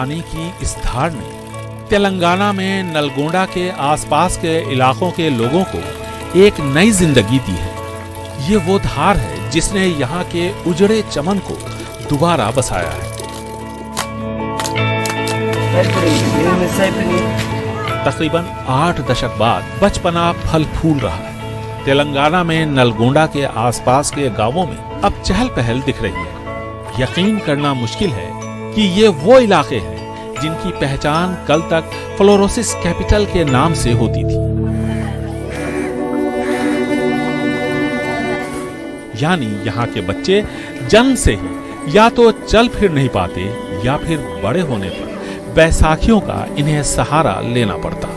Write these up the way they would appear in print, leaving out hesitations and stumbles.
पानी की इस धार ने तेलंगाना में नलगोंडा के आसपास के इलाकों के लोगों को एक नई जिंदगी दी है। ये वो धार है जिसने यहाँ के उजड़े चमन को दोबारा बसाया है। तकरीबन 8 दशक बाद बचपना फल फूल रहा है। तेलंगाना में नलगोंडा के आसपास के गांवों में अब चहल पहल दिख रही है। यकीन करना मुश्किल है कि ये वो इलाके हैं जिनकी पहचान कल तक फ्लोरोसिस कैपिटल के नाम से होती थी। यानी यहाँ के बच्चे जन्म से ही या तो चल फिर नहीं पाते या फिर बड़े होने पर बैसाखियों का इन्हें सहारा लेना पड़ता।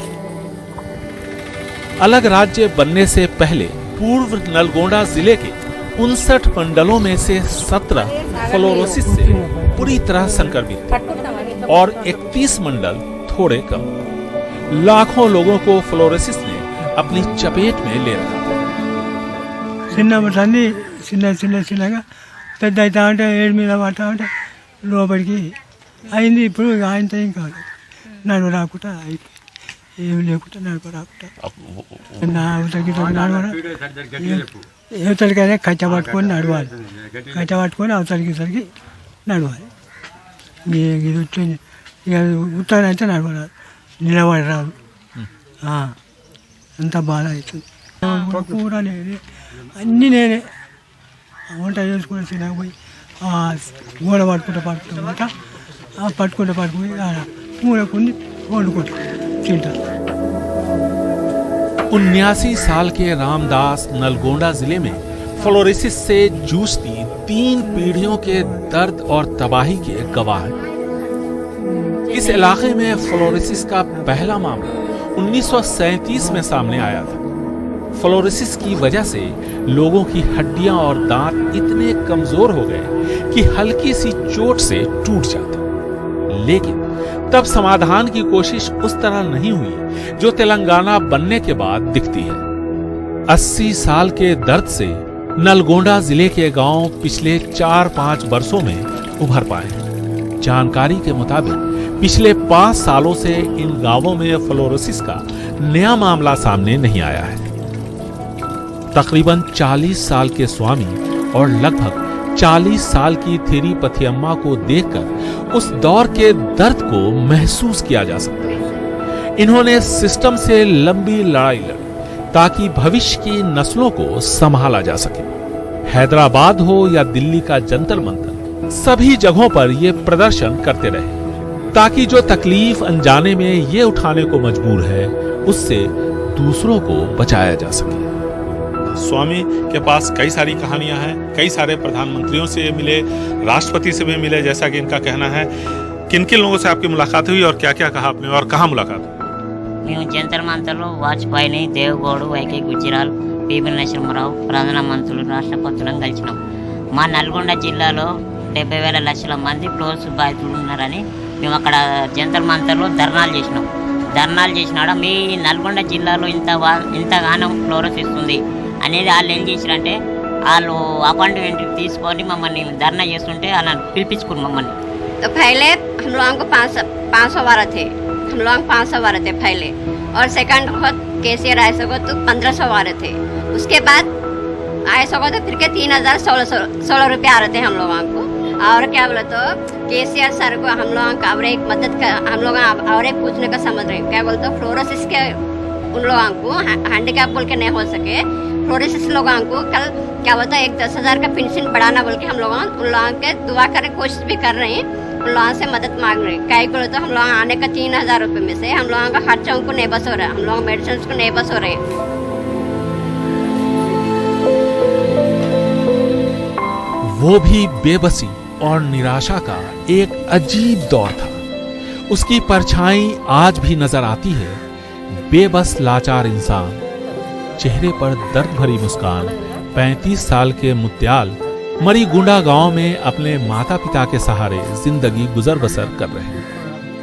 अलग राज्य बनने से पहले पूर्व नलगोंडा जिले के 59 मंडलों में से 17 फ्लोरोसिस से पूरी तरह संक्रमित थे और 31 मंडल थोड़े कम। लाखों लोगों को फ्लोरोसिस ने अपनी चपेट में ले रखा था। చిన్నగా పెద్ద అవుతా ఉంటే ఏడు మీద పడతా ఉంటే లోపలికి అయింది. ఇప్పుడు ఆయనతో ఏం కాదు, నడువ రాకుండా అయిపోయి ఏమి లేకుండా నడువ రాకుండా నా అవతలికి నడవడం యువతలకైనా కట్ట పట్టుకొని నడవాలి, కట్ట పట్టుకొని అవతలికి నడవాలి. ఇది వచ్చింది ఇక ఉత్తరానైతే నడవరాదు, నిలబడి రాదు, అంత బాధ అవుతుంది. కూర నేనే, అన్నీ నేనే వంట చేసుకుని తినకపోయి గోడ పట్టుకుంటా పట్టుకుని కూర కొన్ని వండుకుంటా తింటా। 79 साल के रामदास नलगोंडा जिले में फ्लोरोसिस से जूझती 3 पीढ़ियों के दर्द और तबाही के गवाह हैं। इस इलाके में फ्लोरोसिस का पहला मामला 1937 में सामने आया था। फ्लोरोसिस की वजह से लोगों की हड्डियां और दांत इतने कमजोर हो गए कि हल्की सी चोट से टूट जाते। लेकिन तब समाधान की कोशिश उस तरह नहीं हुई जो तेलंगाना बनने के बाद दिखती है। 80 साल के दर्द से नलगोंडा जिले के गांव पिछले 4-5 वर्षों में उभर पाए हैं। जानकारी के मुताबिक पिछले 5 सालों से इन गांवों में फ्लोरोसिस का नया मामला सामने नहीं आया है। तकरीबन 40 साल के स्वामी और लगभग 40 साल की थेरी पथियम्मा को देखकर उस दौर के दर्द को महसूस किया जा सकता है। इन्होंने सिस्टम से लंबी लड़ाई लड़ी ताकि भविष्य की नस्लों को संभाला जा सके। हैदराबाद हो या दिल्ली का जंतर मंतर, सभी जगहों पर ये प्रदर्शन करते रहे ताकि जो तकलीफ अनजाने में ये उठाने को मजबूर है उससे दूसरों को बचाया जा सके। स्वामी के पास कई सारी कहानियां हैं, कई सारे प्रधानमंत्रियों से मिले, राष्ट्रपति से भी मिले जैसा कि इनका कहना है। किन किन लोगों से आपकी मुलाकात हुई और क्या क्या कहा आपने और कहाँ मुलाकात हुई? मैं जंतर मंतरलो वाजपेयी, देवगौड़, వైకే గుజరాల్, పీపీ నరసింహారావు ప్రధానమంత్రులు, రాష్ట్రపతులను కలిసినాం. మా నల్గొండ జిల్లాలో 70,000 లక్షల మంది ఫ్లోరోసిస్ బాధితులు ఉన్నారని మేము అక్కడ జంతర్ మంతర్లో ధర్నాలు చేసినాడ మీ నల్గొండ జిల్లాలో ఇంతగానం ఫ్లోరోసిస్ ఉంది అనేది వాళ్ళు ఏం చేసిరంటే వాళ్ళు అపాయింట్మెంట్ తీసుకొని మమ్మల్ని ధర్నా చేస్తుంటే అలా పిలిపించుకుని మమ్మల్ని। तो पहले हम लोगों को 500 वाला थे, हम लोग 500 वाले थे पहले, और सेकंड खुद केसीआर आए सको तो 1500 वाले थे। उसके बाद आए सको तो फिर के 3016 रुपये आ रहे थे हम लोगों को। और क्या बोले तो केसीआर सर को हम लोगों का और एक मदद का हम लोग और एक पूछने का समझ रहे हैं। क्या बोलते फ्लोरोसिस के उन लोगों को हैंडीकैप बोल के नहीं हो सके, फ्लोरोसिस लोगों को कल क्या बोलता है 10,000 का पेंशन बढ़ाना बोल के हम लोग उन लोगों के दुआ करने की कोशिश भी कर रहे हैं, उन लोगों से मदद मांग रहे हैं। क्या बोले तो हम लोग आने का 3,000 रुपये में से हम लोगों का खर्चा उनको नहीं बस हो रहा है, हम लोग मेडिसिन को नहीं बस हो रहे हैं। वो भी बेबसी और निराशा का एक अजीब दौर था। उसकी परछाई आज भी नजर आती है। बेबस लाचार इंसान, चेहरे पर दर्द भरी मुस्कान। 35 साल के मुत्याल मरीगुंडा गांव में अपने माता पिता के सहारे जिंदगी गुजर बसर कर रहे हैं।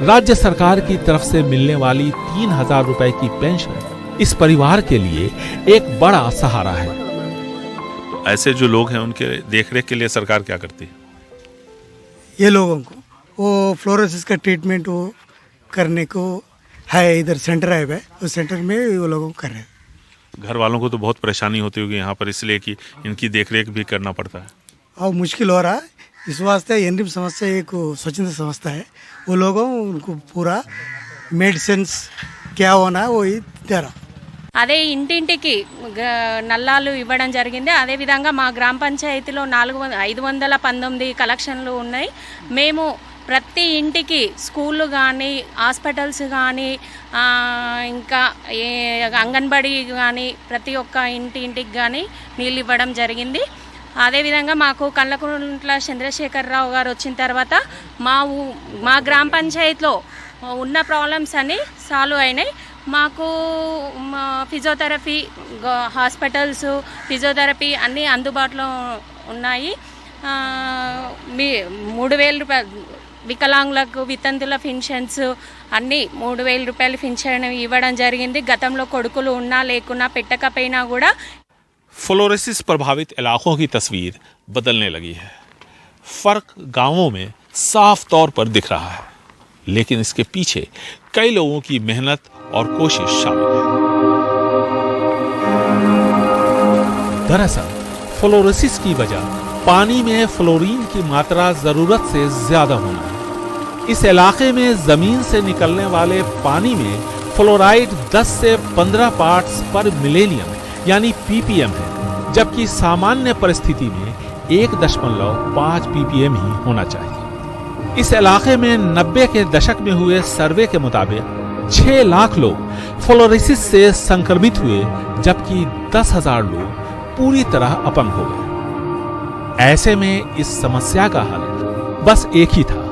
राज्य सरकार की तरफ से मिलने वाली 3,000 रुपए की पेंशन इस परिवार के लिए एक बड़ा सहारा है। ऐसे जो लोग हैं उनके देखरेख के लिए सरकार क्या करती है? ये लोगों को वो फ्लोरोसिस का ट्रीटमेंट वो करने को है, इधर सेंटर है, उस सेंटर में वो लोगों को कर रहे हैं। घर वालों को तो बहुत परेशानी होती होगी यहाँ पर, इसलिए कि इनकी देखरेख भी करना पड़ता है और मुश्किल हो रहा है। इस वास्ते एनरिम संस्था एक स्वच्छंद संस्था है, वो लोगों उनको पूरा मेडिसिन क्या होना है वही दे रहा। అదే ఇంటింటికి నల్లాలు ఇవ్వడం జరిగింది. అదేవిధంగా మా గ్రామ పంచాయతీలో 519 కలెక్షన్లు ఉన్నాయి. మేము ప్రతి ఇంటికి స్కూళ్ళు కానీ, హాస్పిటల్స్ కానీ, ఇంకా అంగన్వాడీ కానీ ప్రతి ఒక్క ఇంటికి కానీ నీళ్ళు ఇవ్వడం జరిగింది. అదేవిధంగా మాకు కల్వకుంట్ల చంద్రశేఖరరావు గారు వచ్చిన తర్వాత మా గ్రామ పంచాయతీలో ఉన్న ప్రాబ్లమ్స్ అన్నీ సాల్వ్ అయినాయి. మాకు ఫిజియోథెరపీ హాస్పిటల్స్, ఫిజియోథెరపీ అన్నీ అందుబాటులో ఉన్నాయి. 3,000 రూపాయలు వికలాంగులకు వితంతుల పెన్షన్స్ అన్నీ 3,000 రూపాయలు పెన్షన్ ఇవ్వడం జరిగింది. గతంలో కొడుకులు ఉన్నా లేకున్నా పెట్టకపోయినా కూడా फ्लोरोसिस प्रभावित इलाकों की तस्वीर बदलने लगी है। फर्क गांवों में साफ तौर पर दिख रहा है, लेकिन इसके पीछे कई लोगों की मेहनत और कोशिश शामिल है। दरअसल फ्लोरोसिस की वजह पानी में फ्लोरीन की मात्रा जरूरत से ज्यादा होना है। इस इलाके में जमीन से निकलने वाले पानी में फ्लोराइड 10 से 15 पार्ट्स पर मिलेनियम यानी ppm है, जबकि सामान्य परिस्थिति में 1.5 ppm ही होना चाहिए। इस इलाके में 90 के दशक में हुए सर्वे के मुताबिक 6 लाख लोग फ्लोरोसिस से संक्रमित हुए, जबकि 10,000 लोग पूरी तरह अपंग हो गए। ऐसे में इस समस्या का हल बस एक ही था,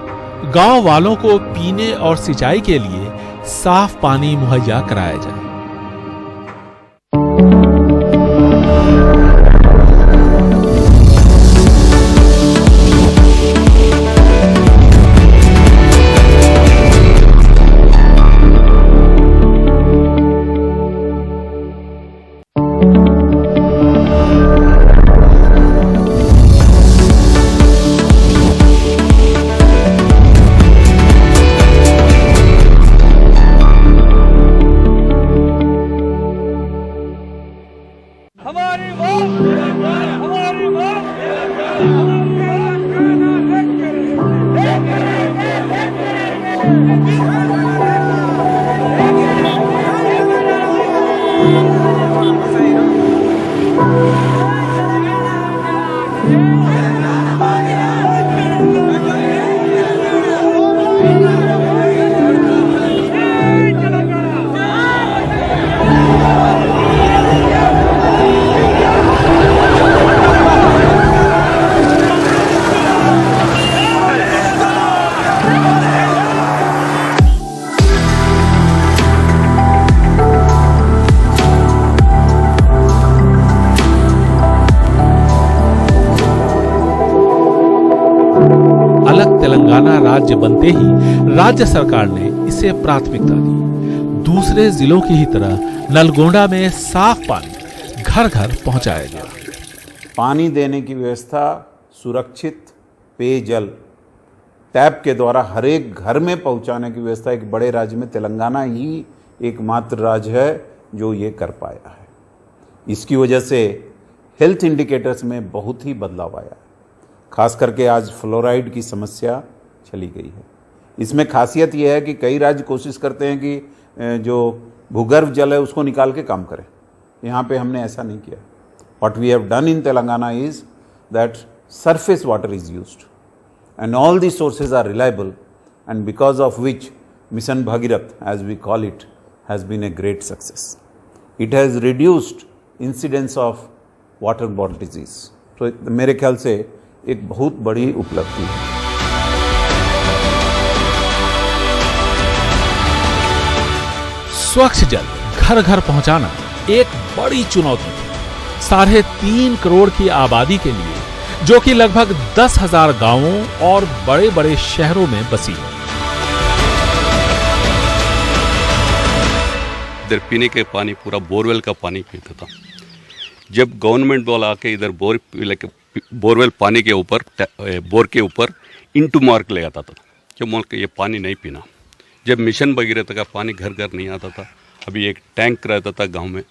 गांव वालों को पीने और सिंचाई के लिए साफ पानी मुहैया कराया जाए। तेलंगाना राज्य बनते ही राज्य सरकार ने इसे प्राथमिकता दी। दूसरे जिलों की ही तरह नलगोंडा में साफ पानी घर घर पहुंचाया गया। पानी देने की व्यवस्था, सुरक्षित पेयजल टैप के द्वारा हर एक घर में पहुंचाने की व्यवस्था एक बड़े राज्य में तेलंगाना ही एकमात्र राज्य है जो ये कर पाया है। इसकी वजह से हेल्थ इंडिकेटर्स में बहुत ही बदलाव आया है। खास करके आज फ्लोराइड की समस्या चली गई है। इसमें खासियत यह है कि कई राज्य कोशिश करते हैं कि जो भूगर्भ जल है उसको निकाल के काम करें। यहाँ पे हमने ऐसा नहीं किया। What we have done in Telangana is that surface water is used and all these sources are reliable, and because of which Mission Bhagirath, as we call it, has been a great success. It has reduced incidence of waterborne disease. तो मेरे ख्याल से एक बहुत बड़ी उपलब्धि है। स्वच्छ जल घर घर पहुंचाना एक बड़ी चुनौती थी। 3.5 करोड़ की आबादी के लिए, जो कि लगभग 10,000 गांवों और बड़े बड़े शहरों में बसी है। इधर पीने के पानी पूरा बोरवेल का पानी पीता था। जब गवर्नमेंट वाला आके इधर बोरवेल पानी के ऊपर, बोर के ऊपर इंटू मार्क ले आता था, जो मुल्क ये पानी नहीं पीना। जब मिशन भगीरथ का पानी घर घर नहीं आता था, अभी एक टैंक रहता था गांव में,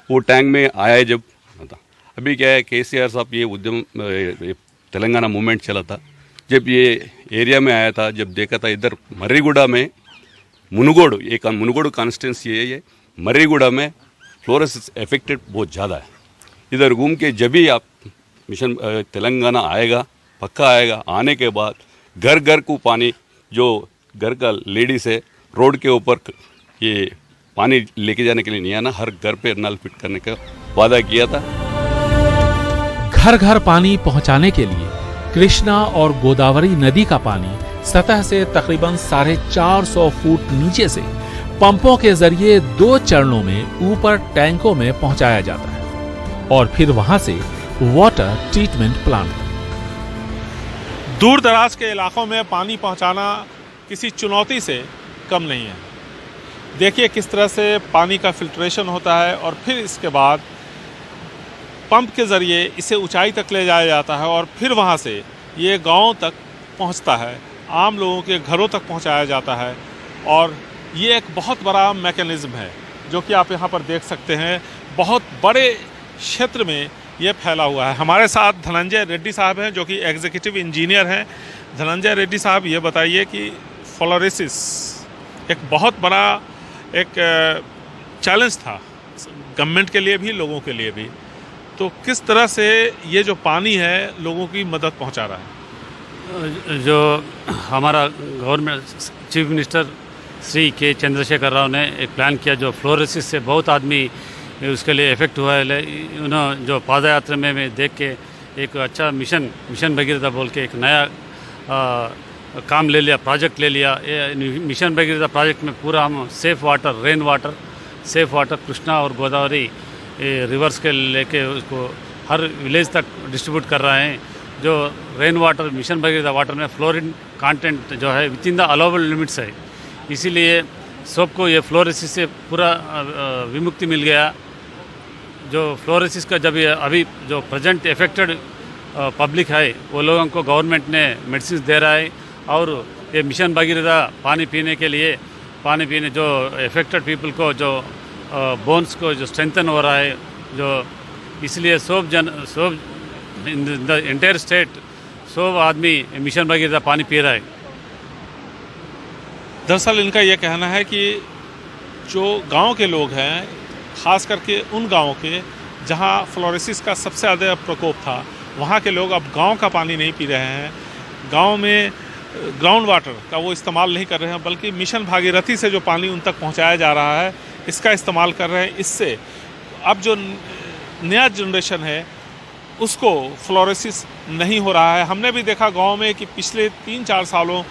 वो टैंक में आया जब था। अभी क्या है, केसीआर साहब ये उद्यम तेलंगाना मूवमेंट चला था, जब ये एरिया में आया था, जब देखा था इधर मर्रीगुड़ा में मुनुगोड़, एक मुनुगोड़ कॉन्स्टिट्यूंसी है, ये मर्रीगुड़ा में फ्लोरोसिस इफेक्टेड बहुत ज़्यादा है। इधर घूम के जब भी आप मिशन तेलंगाना आएगा, पक्का आएगा, आने के बाद घर घर को पानी, जो घर का लेडीज है रोड के ऊपर ये पानी लेके जाने के लिए नहीं आना, हर घर पे नल फिट करने का वादा किया था। घर घर पानी पहुंचाने के लिए कृष्णा और गोदावरी नदी का पानी सतह से तकरीबन 450 फुट नीचे से पंपों के जरिए 2 चरणों में ऊपर टैंकों में पहुंचाया जाता है और फिर वहां से वाटर ट्रीटमेंट प्लांट। दूर दराज के इलाकों में पानी पहुंचाना किसी चुनौती से कम नहीं है। देखिए किस तरह से पानी का फिल्ट्रेशन होता है और फिर इसके बाद पंप के ज़रिए इसे ऊंचाई तक ले जाया जाता है और फिर वहां से ये गांवों तक पहुंचता है, आम लोगों के घरों तक पहुंचाया जाता है। और ये एक बहुत बड़ा मैकेनिज़्म है जो कि आप यहाँ पर देख सकते हैं, बहुत बड़े क्षेत्र में ये फैला हुआ है। हमारे साथ धनंजय रेड्डी साहब हैं जो कि एग्जीक्यूटिव इंजीनियर हैं। धनंजय रेड्डी साहब, ये बताइए कि फ्लोरोसिस एक बहुत बड़ा एक चैलेंज था गवर्नमेंट के लिए भी, लोगों के लिए भी, तो किस तरह से ये जो पानी है लोगों की मदद पहुंचा रहा है? जो हमारा गवर्नमेंट चीफ मिनिस्टर श्री के चंद्रशेखर राव ने एक प्लान किया, जो फ्लोरोसिस से बहुत आदमी उसके लिए इफेक्ट हुआ है, उन्होंने जो पाद यात्रा में मैं देख के एक अच्छा मिशन भगीरथ बोल के एक नया काम ले लिया, प्रोजेक्ट ले लिया। ये मिशन भगीरथ प्रोजेक्ट में पूरा हम safe water, rain water, safe water Krishna और गोदावरी रिवर्स के लेके उसको हर विलेज तक डिस्ट्रीब्यूट कर रहे हैं। जो rain water, mission Bhagirath water में फ्लोरीन कंटेंट जो है with in the allowable limits है, इसीलिए सबको ये फ्लोरोसिस से पूरा विमुक्ति मिल गया। जो फ्लोरोसिस का जब ये अभी जो प्रेजेंट इफेक्टेड पब्लिक है वो लोगों को गवर्नमेंट ने मेडिसिन दे रहा है और ये मिशन भगीरथ पानी पीने के लिए, पानी पीने जो इफेक्टेड पीपल को जो बोन्स को जो स्ट्रेंथन हो रहा है, जो इसलिए सब इन द एंटायर स्टेट सब आदमी मिशन भगीरथ पानी पी रहा है। दरअसल इनका ये कहना है कि जो गांव के लोग हैं, ख़ास करके उन गांवों के जहां फ्लोरोसिस का सबसे ज़्यादा प्रकोप था, वहां के लोग अब गांव का पानी नहीं पी रहे हैं, गांव में ग्राउंड वाटर का वो इस्तेमाल नहीं कर रहे हैं, बल्कि मिशन भागीरथी से जो पानी उन तक पहुंचाया जा रहा है इसका इस्तेमाल कर रहे हैं। इससे अब जो नया जनरेशन है उसको फ्लोरोसिस नहीं हो रहा है। हमने भी देखा गांव में कि पिछले 3-4 सालों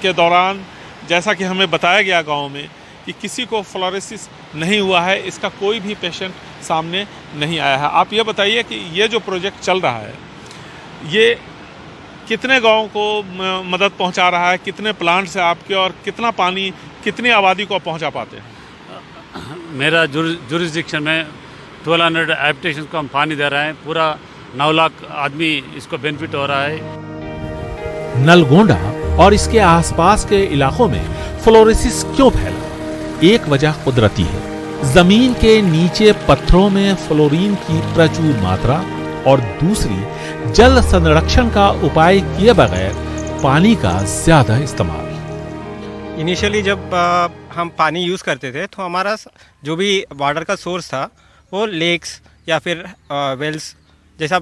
के दौरान, जैसा कि हमें बताया गया गांव में, कि किसी को फ्लोरोसिस नहीं हुआ है, इसका कोई भी पेशेंट सामने नहीं आया है। आप ये बताइए कि ये जो प्रोजेक्ट चल रहा है ये कितने गाँव को मदद पहुंचा रहा है, कितने प्लांट से आपके, और कितना पानी कितनी आबादी को पहुंचा पाते हैं? मेरा जुरिस्डिक्शन में 1200 एप्टेशन को हम पानी दे रहे हैं, पूरा 9 लाख आदमी इसको बेनिफिट हो रहा है। नलगोंडा और इसके आसपास के इलाकों में फ्लोरोसिस क्यों फैला? एक वजह कुदरती है, जमीन के नीचे पत्थरों में फ्लोरीन की प्रचुर मात्रा, और दूसरी जल संरक्षण का उपाय किए बगैर पानी का ज्यादा इस्तेमाल। इनिशियली जब हम पानी यूज़ करते थे तो हमारा जो भी वाटर का सोर्स था वो लेक्स या फिर वेल्स जैसा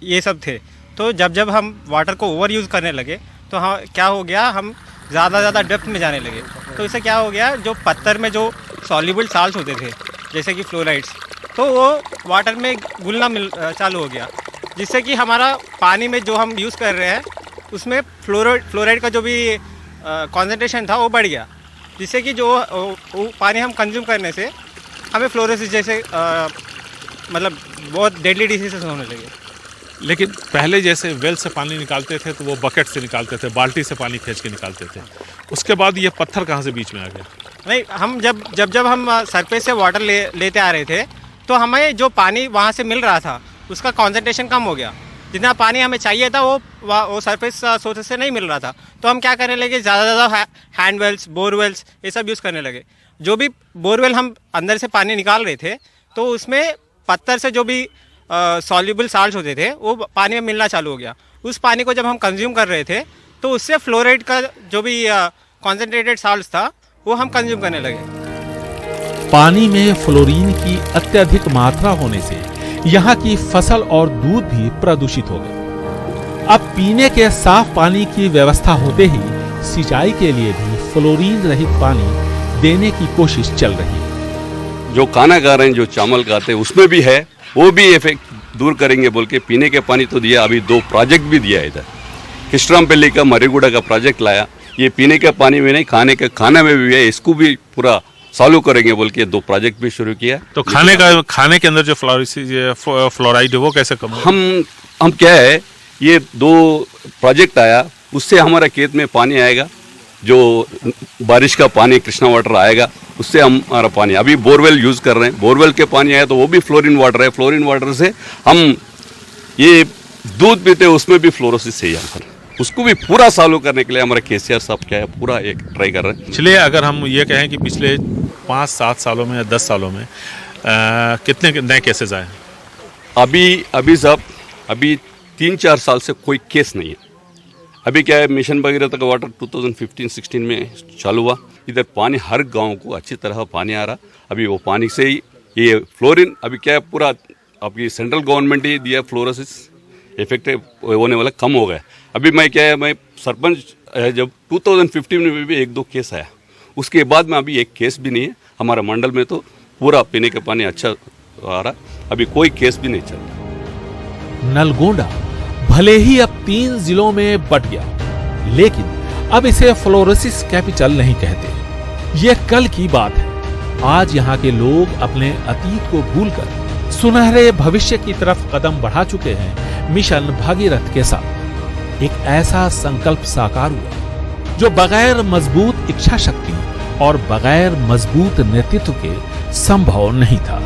ये सब थे। तो जब हम वाटर को ओवर यूज़ करने लगे तो हाँ क्या हो गया, हम ज़्यादा डेप्थ में जाने लगे। तो इससे क्या हो गया, जो पत्थर में जो सॉल्युबल साल्ट होते थे जैसे कि फ्लोराइड्स, तो वो वाटर में घुलना चालू हो गया, जिससे कि हमारा पानी में जो हम यूज़ कर रहे हैं उसमें फ्लोराइड का जो भी कॉन्सेंट्रेशन था वो बढ़ गया, जिससे कि जो पानी हम कंज्यूम करने से हमें फ्लोरोसिस जैसे मतलब बहुत डेडली डिसीजेस होने लगे। लेकिन पहले जैसे वेल से पानी निकालते थे तो वो बकेट से निकालते थे, बाल्टी से पानी खींच के निकालते थे, उसके बाद ये पत्थर कहाँ से बीच में आ गया? नहीं, हम जब हम सरफेस से वाटर लेते आ रहे थे तो हमें जो पानी वहाँ से मिल रहा था उसका कॉन्सेंट्रेशन कम हो गया, जितना पानी हमें चाहिए था वो सरफेस सोर्सेस से नहीं मिल रहा था। तो हम क्या करने लगे, ज़्यादा हैंड वेल्स, बोरवेल्स ये सब यूज़ करने लगे। जो भी बोरवेल हम अंदर से पानी निकाल रहे थे तो उसमें पत्थर से जो भी सॉल्युबल साल्ट होते थे वो पानी में मिलना चालू हो गया। उस पानी को जब हम कंज्यूम कर रहे थे तो उससे फ्लोराइड का जो भी कॉन्सेंट्रेटेड साल्ट था वो हम कंज्यूम करने लगे। पानी में फ्लोरीन की अत्यधिक मात्रा होने से यहाँ की फसल और दूध भी प्रदूषित हो गए। अब पीने के साफ पानी की व्यवस्था होते ही सिंचाई के लिए भी फ्लोरीन रहित पानी देने की कोशिश चल रही है। जो खाना खा रहे हैं, जो चावल खाते हैं, उसमें भी है, वो भी इफेक्ट दूर करेंगे बोल के पीने के पानी तो दिया। अभी 2 प्रोजेक्ट भी दिया इधर, किस्ट्रामपल्ली का, मरीगुड़ा का प्रोजेक्ट लाया। ये पीने के पानी में नहीं, खाने में भी है, इसको भी पूरा सॉल्व करेंगे बोल के 2 प्रोजेक्ट भी शुरू किया। तो खाने के अंदर जो फ्लोराइड है वो कैसे कम? हम क्या है, ये 2 प्रोजेक्ट आया, उससे हमारा खेत में पानी आएगा, जो बारिश का पानी कृष्णा वाटर आएगा, उससे हमारा पानी, अभी बोरवेल यूज़ कर रहे हैं, बोरवेल के पानी आया तो वो भी फ्लोरीन वाटर है। फ्लोरीन वाटर से हम ये दूध पीते हैं, उसमें भी फ्लोरोसिस है यहाँ पर। उसको भी पूरा सॉल्व करने के लिए हमारे केसीआर साहब क्या है, पूरा एक ट्राई कर रहे हैं। चलिए, अगर हम ये कहें कि पिछले 5-7 सालों में या 10 सालों में कितने नए केसेस आए? अभी साहब, अभी 3-4 साल से कोई केस नहीं है। अभी क्या है, मिशन भगीरथ का वाटर 2015-16 में चालू हुआ। इधर पानी हर गांव को अच्छी तरह पानी आ रहा। अभी वो पानी से ही ये फ्लोरीन, अभी क्या है, पूरा अभी सेंट्रल गवर्नमेंट ही दिया, फ्लोरोसिस इफेक्ट होने वाला कम हो गया। अभी मैं क्या है, मैं सरपंच जब 2015 में भी 1-2 केस आया, उसके बाद में अभी एक केस भी नहीं है। हमारा मंडल में तो पूरा पीने का पानी अच्छा आ रहा, अभी कोई केस भी नहीं चल रहा। नलगोंडा भले ही अब 3 जिलों में बट गया, लेकिन अब इसे फ्लोरोसिस कैपिटल नहीं कहते। ये कल की बात है। आज यहाँ के लोग अपने अतीत को भूलकर सुनहरे भविष्य की तरफ कदम बढ़ा चुके हैं। मिशन भगीरथ के साथ एक ऐसा संकल्प साकार हुआ जो बगैर मजबूत इच्छा शक्ति और बगैर मजबूत नेतृत्व के संभव नहीं था।